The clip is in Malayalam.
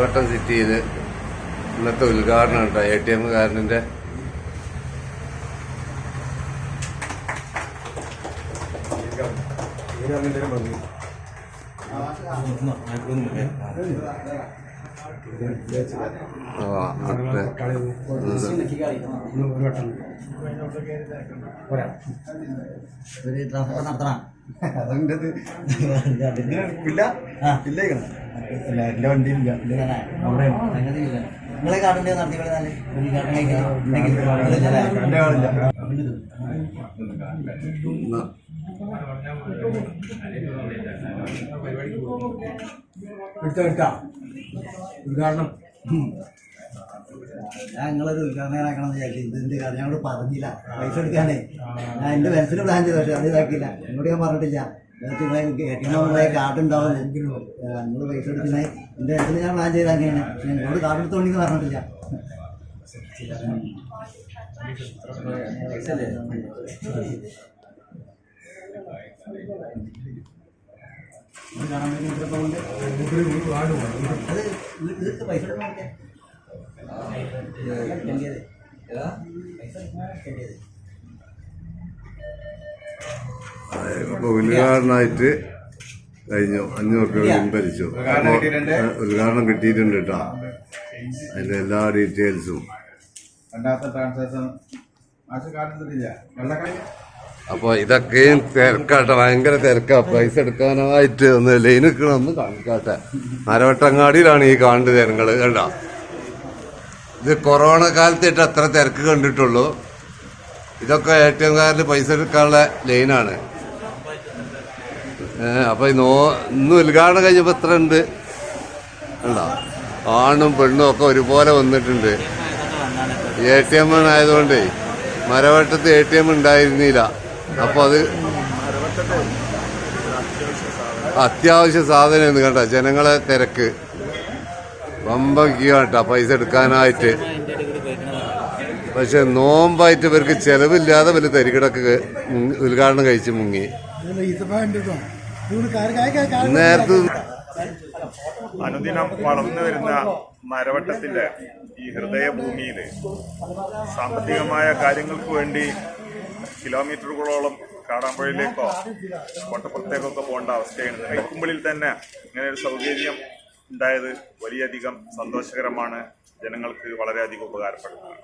മരവട്ടം സിറ്റിയിൽ ഇന്നത്തെ ഉദ്ഘാടനം കേട്ടോ ATM കാരനിന്റെ. നിങ്ങളെ കാട്ടിന്റെ നടത്തിക്കളെ ഉദ്ഘാടനം ഞാൻ നിങ്ങളൊരു ഉദ്ഘാടനമാക്കണമെന്ന് വിചാരിച്ചു. ഇതിന്റെ കാര്യം ഞങ്ങളോട് പറഞ്ഞില്ല. പൈസ എടുക്കാനേ ഞാൻ എന്റെ മനസ്സിൽ പ്ലാൻ ചെയ്തു. പക്ഷെ അത് ഇതാക്കിയില്ല. എന്നോട് ഞാൻ പറഞ്ഞിട്ടില്ല. കാർഡ് ഉണ്ടാവും നിങ്ങൾ പൈസ എടുക്കുന്നത് എന്റെ മനസ്സിൽ ഞാൻ പ്ലാൻ ചെയ്ത് അങ്ങനെയാണ്. പക്ഷെ നിങ്ങളോട് കാർഡ് എടുത്തോണ്ടെന്ന് പറഞ്ഞിട്ടില്ല. കാണാൻ വേണ്ടി അത് വീട്ടിൽ പൈസ എടുക്കാൻ അപ്പൊ ഉദ്ഘാടനമായിട്ട് കഴിഞ്ഞു. 500 രൂപ പിൻവലിച്ചു. ഉദ്ഘാടനം കിട്ടിയിട്ടുണ്ട് കേട്ടോ. അതിന്റെ എല്ലാ ഡീറ്റെയിൽസും. അപ്പൊ ഇതൊക്കെയും തിരക്കാട്ടെ, ഭയങ്കര തിരക്കാ. പൈസ എടുക്കാനായിട്ട് ഒന്ന് ലൈൻ നിൽക്കണമെന്ന് കാണിക്കാട്ടെ. മരവട്ടങ്ങാടിയിലാണ് ഈ കാണുന്നത് ജനങ്ങള് കണ്ട. ഇത് കൊറോണ കാലത്തായിട്ട് അത്ര തിരക്ക് കണ്ടിട്ടുള്ളൂ. ഇതൊക്കെ ATM കാരിൽ പൈസ എടുക്കാനുള്ള ലൈനാണ്. അപ്പൊ ഇന്ന് ഉദ്ഘാടനം കഴിഞ്ഞപ്പോ എത്ര ഉണ്ട് കണ്ടോ. ആണും പെണ്ണും ഒക്കെ ഒരുപോലെ വന്നിട്ടുണ്ട്. ATM ആയതുകൊണ്ടേ മരവട്ടത്ത് ATM ഉണ്ടായിരുന്നില്ല. അപ്പൊ അത് അത്യാവശ്യ സാധനം കണ്ട. ജനങ്ങളെ തിരക്ക് വമ്പയ്ക്കുക കേട്ടോ പൈസ എടുക്കാനായിട്ട്. പക്ഷെ നോമ്പായിട്ട് ഇവർക്ക് ചെലവില്ലാതെ വലിയ തരികിടക്ക് ഉദ്ഘാടനം കഴിച്ച് മുങ്ങി. നേരത്തെ അനുദിനം വളർന്നു വരുന്ന മരവട്ടത്തിന്റെ ഈ ഹൃദയഭൂമിയിൽ സാമ്പത്തികമായ കാര്യങ്ങൾക്ക് വേണ്ടി കിലോമീറ്ററുകളോളം കാടാമ്പുഴയിലേക്കോ കോട്ടപ്പുറത്തേക്കൊക്കെ പോകേണ്ട അവസ്ഥയാണ്. കൈക്കുമ്പിളിൽ തന്നെ ഇങ്ങനെ ഒരു സൗകര്യം ഉണ്ടായത് വലിയധികം സന്തോഷകരമാണ്. ജനങ്ങൾക്ക് വളരെയധികം ഉപകാരപ്പെടുന്നതാണ്.